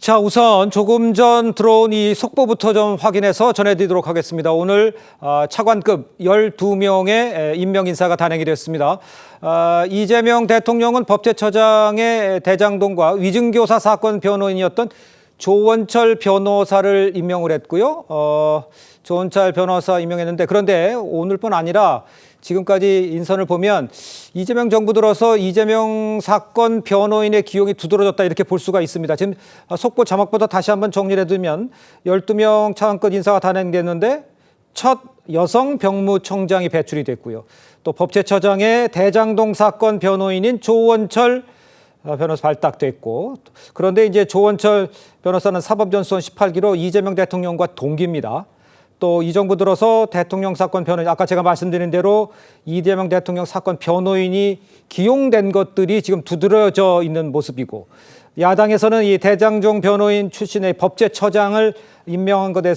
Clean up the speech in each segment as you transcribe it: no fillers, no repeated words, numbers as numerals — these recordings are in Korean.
자, 우선 조금 전 들어온 이 속보부터 좀 확인해서 전해드리도록 하겠습니다. 오늘 차관급 12명의 임명 인사가 단행이 됐습니다. 이재명 대통령은 법제처장의 대장동과 위증교사 사건 변호인이었던 조원철 변호사를 임명을 했고요. 조원철 변호사 임명했는데, 그런데 오늘뿐 아니라 지금까지 인선을 보면 이재명 정부 들어서 이재명 사건 변호인의 기용이 두드러졌다, 이렇게 볼 수가 있습니다. 지금 속보 자막보다 다시 한번 정리를 해두면 12명 차관급 인사가 단행됐는데 첫 여성 병무청장이 배출이 됐고요. 또 법제처장의 대장동 사건 변호인인 조원철 변호사 발탁됐고, 그런데 이제 조원철 변호사는 사법연수원 18기로 이재명 대통령과 동기입니다. 또 이 정부 들어서 대통령 사건 변호인, 아까 제가 말씀드린 대로 이재명 대통령 사건 변호인이 기용된 것들이 지금 두드러져 있는 모습이고, 야당에서는 이 대장동 변호인 출신의 법제처장을 임명한 것에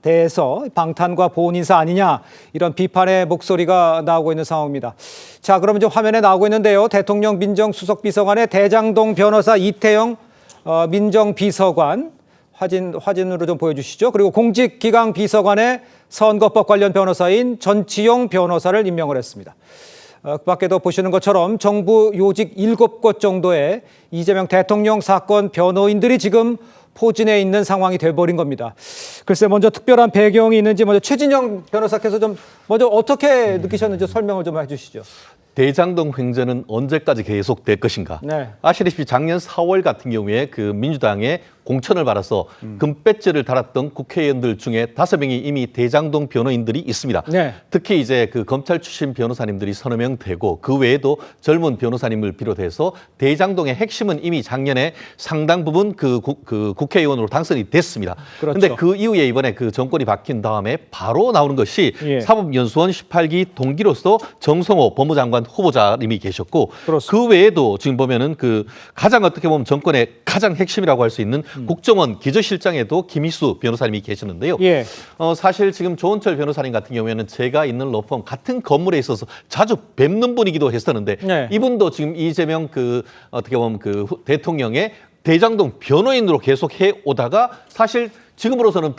대해서 방탄과 보훈 인사 아니냐, 이런 비판의 목소리가 나오고 있는 상황입니다. 자, 그러면 이제 화면에 나오고 있는데요. 대통령 민정수석비서관의 대장동 변호사 이태영 민정비서관 화진으로 좀 보여주시죠. 그리고 공직기강비서관의 선거법 관련 변호사인 전치용 변호사를 임명을 했습니다. 그 밖에도 보시는 것처럼 정부 요직 7곳 정도의 이재명 대통령 사건 변호인들이 지금 포진해 있는 상황이 돼버린 겁니다. 글쎄, 먼저 특별한 배경이 있는지 먼저 최진영 변호사께서 좀 먼저 어떻게 느끼셨는지 설명을 좀 해주시죠. 대장동 횡전은 언제까지 계속될 것인가? 네. 아시다시피 작년 4월 같은 경우에 그 민주당의 공천을 받아서 금배지를 달았던 국회의원들 중에 5명이 이미 대장동 변호인들이 있습니다. 네. 특히 이제 그 검찰 출신 변호사님들이 서너 명 되고, 그 외에도 젊은 변호사님을 비롯해서 대장동의 핵심은 이미 작년에 상당 부분 그 국회의원으로 당선이 됐습니다. 그런데 그렇죠. 그 이후에 이번에 그 정권이 바뀐 다음에 바로 나오는 것이 예. 사법연수원 18기 동기로서 정성호 법무장관 후보자님이 계셨고, 그렇습니다. 그 외에도 지금 보면은 그 가장 어떻게 보면 정권의 가장 핵심이라고 할 수 있는 국정원 기조실장에도 김희수 변호사님이 계시는데요. 예. 사실 지금 조원철 변호사님 같은 경우에는 제가 있는 로펌 같은 건물에 있어서 자주 뵙는 분이기도 했었는데, 네. 이분도 지금 이재명 어떻게 보면 대통령의 대장동 변호인으로 계속 해 오다가, 사실 지금으로서는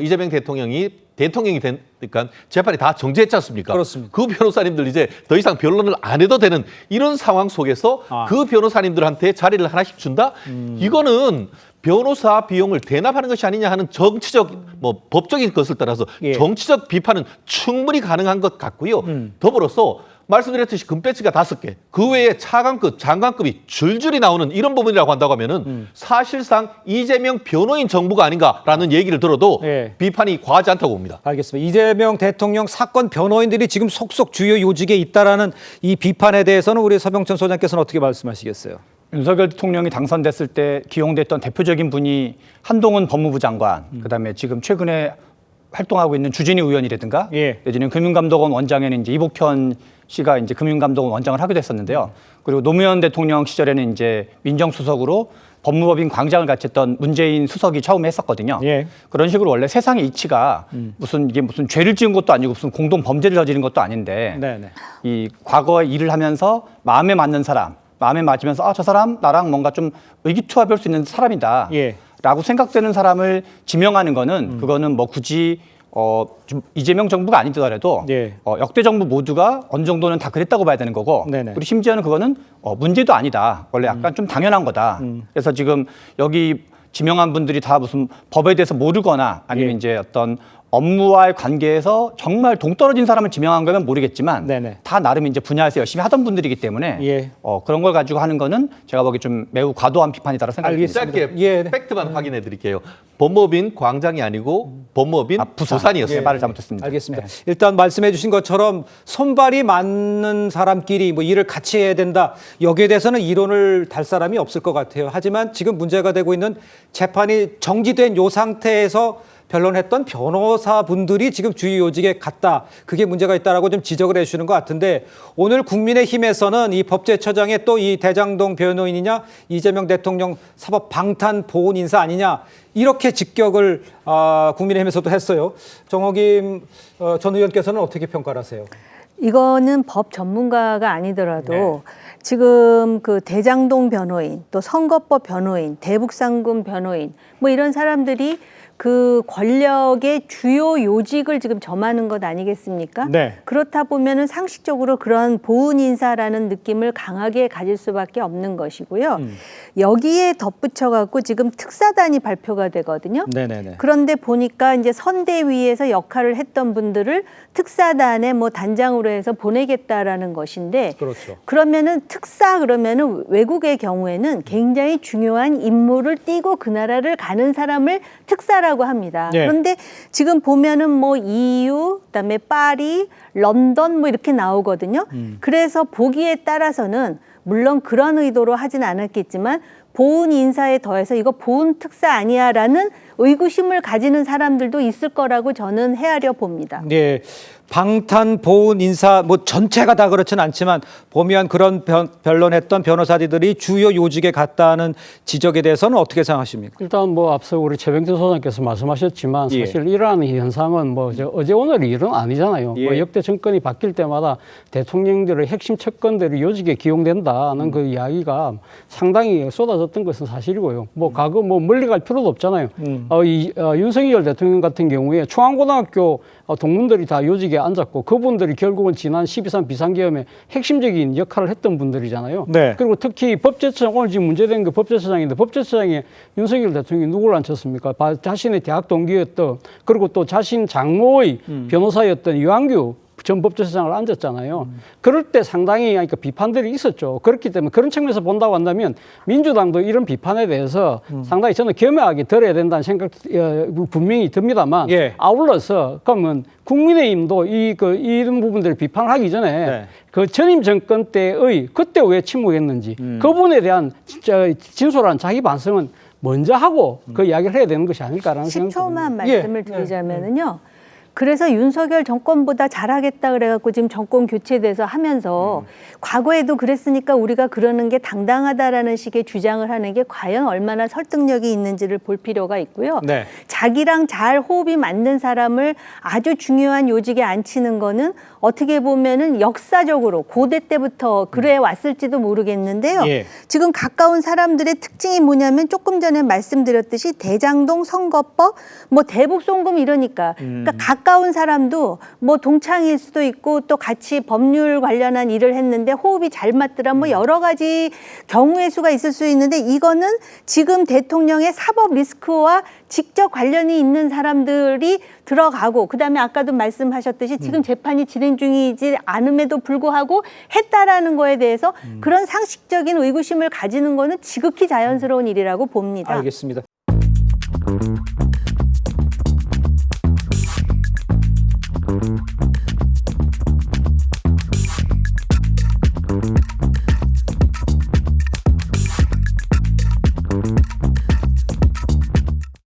이재명 대통령이 되니까 재판이 다 정지했지 않습니까? 그렇습니다. 그 변호사님들 이제 더 이상 변론을 안 해도 되는 이런 상황 속에서 그 변호사님들한테 자리를 하나씩 준다? 이거는 변호사 비용을 대납하는 것이 아니냐 하는 정치적, 법적인 것을 따라서 예. 정치적 비판은 충분히 가능한 것 같고요. 더불어서 말씀드렸듯이 금배지가 5개, 그 외에 차관급, 장관급이 줄줄이 나오는 이런 부분이라고 한다고 하면은 사실상 이재명 변호인 정부가 아닌가라는 얘기를 들어도 예. 비판이 과하지 않다고 봅니다. 알겠습니다. 이재명 대통령 사건 변호인들이 지금 속속 주요 요직에 있다라는 이 비판에 대해서는 우리 서병천 소장께서는 어떻게 말씀하시겠어요? 윤석열 대통령이 당선됐을 때 기용됐던 대표적인 분이 한동훈 법무부 장관, 그다음에 지금 최근에 활동하고 있는 주진희 의원이라든가, 예. 내지는 금융감독원 원장에는 이제 이복현 씨가 이제 금융감독원 원장을 하게 됐었는데요. 그리고 노무현 대통령 시절에는 이제 민정수석으로 법무법인 광장을 같이 했던 문재인 수석이 처음에 했었거든요. 예. 그런 식으로 원래 세상의 이치가 무슨 죄를 지은 것도 아니고 무슨 공동 범죄를 저지른 것도 아닌데, 네네. 이 과거에 일을 하면서 마음에 맞는 사람, 마음에 맞으면서 저 사람 나랑 뭔가 좀 의기투합할 수 있는 사람이다. 예. 라고 생각되는 사람을 지명하는 거는 그거는 뭐 굳이 좀 이재명 정부가 아니더라도 예. 역대 정부 모두가 어느 정도는 다 그랬다고 봐야 되는 거고, 네네. 그리고 심지어는 그거는 문제도 아니다. 원래 약간 좀 당연한 거다. 그래서 지금 여기 지명한 분들이 다 무슨 법에 대해서 모르거나 아니면 예. 이제 어떤 업무와의 관계에서 정말 동떨어진 사람을 지명한 거면 모르겠지만, 네네. 다 나름 이제 분야에서 열심히 하던 분들이기 때문에 예. 그런 걸 가지고 하는 거는 제가 보기 좀 매우 과도한 비판이다라고 생각합니다. 알겠습니다. 짧게 예. 팩트만 확인해 드릴게요. 법무법인 광장이 아니고 법무법인 부산이었어요. 말을 잘못했습니다. 알겠습니다. 일단 말씀해 주신 것처럼 손발이 맞는 사람끼리 뭐 일을 같이 해야 된다, 여기에 대해서는 이론을 달 사람이 없을 것 같아요. 하지만 지금 문제가 되고 있는 재판이 정지된 이 상태에서 변론했던 변호사분들이 지금 주요 요직에 갔다, 그게 문제가 있다라고 좀 지적을 해주시는 것 같은데, 오늘 국민의힘에서는 이 법제처장의 또 이 대장동 변호인이냐, 이재명 대통령 사법 방탄 보훈 인사 아니냐, 이렇게 직격을 국민의힘에서도 했어요. 정호김 전 의원께서는 어떻게 평가를 하세요? 이거는 법 전문가가 아니더라도 지금 그 대장동 변호인, 또 선거법 변호인, 대북상금 변호인 뭐 이런 사람들이 그 권력의 주요 요직을 지금 점하는 것 아니겠습니까? 네. 그렇다 보면은 상식적으로 그런 보훈 인사라는 느낌을 강하게 가질 수밖에 없는 것이고요. 여기에 덧붙여 갖고 지금 특사단이 발표가 되거든요. 네네네. 그런데 보니까 이제 선대위에서 역할을 했던 분들을 특사단의 뭐 단장으로 해서 보내겠다라는 것인데, 그렇죠. 그러면은 특사 그러면은 외국의 경우에는 굉장히 중요한 임무를 띠고 그 나라를 가는 사람을 특사라고 합니다. 예. 그런데 지금 보면은 뭐 EU, 그다음에 파리, 런던 뭐 이렇게 나오거든요. 그래서 보기에 따라서는 물론 그런 의도로 하진 않았겠지만 보훈 인사에 더해서 이거 보훈 특사 아니야라는 의구심을 가지는 사람들도 있을 거라고 저는 헤아려 봅니다. 네, 방탄 보훈 인사 뭐 전체가 다 그렇지는 않지만 보면 그런 변론했던 변호사들이 주요 요직에 갔다는 지적에 대해서는 어떻게 생각하십니까? 일단 뭐 앞서 우리 최병준 소장께서 말씀하셨지만 예. 사실 이러한 현상은 뭐 어제 오늘 일은 아니잖아요. 예. 뭐 역대 정권이 바뀔 때마다 대통령들의 핵심 측근들이 요직에 기용된다는 그 이야기가 상당히 쏟아졌던 것은 사실이고요. 뭐 과거 뭐 멀리 갈 필요도 없잖아요. 윤석열 대통령 같은 경우에 중앙고등학교 동문들이 다 요직에 앉았고 그분들이 결국은 지난 12.3 비상계엄에 핵심적인 역할을 했던 분들이잖아요. 네. 그리고 특히 법제처장, 오늘 지금 문제된 그 법제처장인데 법제처장에 윤석열 대통령이 누구를 앉혔습니까? 자신의 대학 동기였던, 그리고 또 자신 장모의 변호사였던 이완규 전 법제처장을 앉았잖아요. 그럴 때 상당히 그러니까 비판들이 있었죠. 그렇기 때문에 그런 측면에서 본다고 한다면 민주당도 이런 비판에 대해서 상당히 저는 겸허하게 들어야 된다는 생각 분명히 듭니다만 예. 아울러서 그러면 국민의힘도 이런 부분들을 비판을 하기 전에 네. 그 전임 정권 때의 그때 왜 침묵했는지 그분에 대한 진짜 진솔한 자기 반성은 먼저 하고 그 이야기를 해야 되는 것이 아닐까라는 생각이 10초만 듭니다. 말씀을 드리자면은요. 그래서 윤석열 정권보다 잘하겠다 그래갖고 지금 정권 교체돼서 하면서 과거에도 그랬으니까 우리가 그러는 게 당당하다라는 식의 주장을 하는 게 과연 얼마나 설득력이 있는지를 볼 필요가 있고요. 네. 자기랑 잘 호흡이 맞는 사람을 아주 중요한 요직에 앉히는 거는 어떻게 보면은 역사적으로 고대 때부터 그래 왔을지도 모르겠는데요. 예. 지금 가까운 사람들의 특징이 뭐냐면 조금 전에 말씀드렸듯이 대장동 선거법, 뭐 대북송금 이러니까 그러니까 가까운 사람도 뭐 동창일 수도 있고 또 같이 법률 관련한 일을 했는데 호흡이 잘 맞더라 뭐 여러 가지 경우의 수가 있을 수 있는데 이거는 지금 대통령의 사법 리스크와 직접 관련이 있는 사람들이 들어가고 그다음에 아까도 말씀하셨듯이 지금 재판이 진행 중이지 않음에도 불구하고 했다라는 거에 대해서 그런 상식적인 의구심을 가지는 거는 지극히 자연스러운 일이라고 봅니다. 알겠습니다.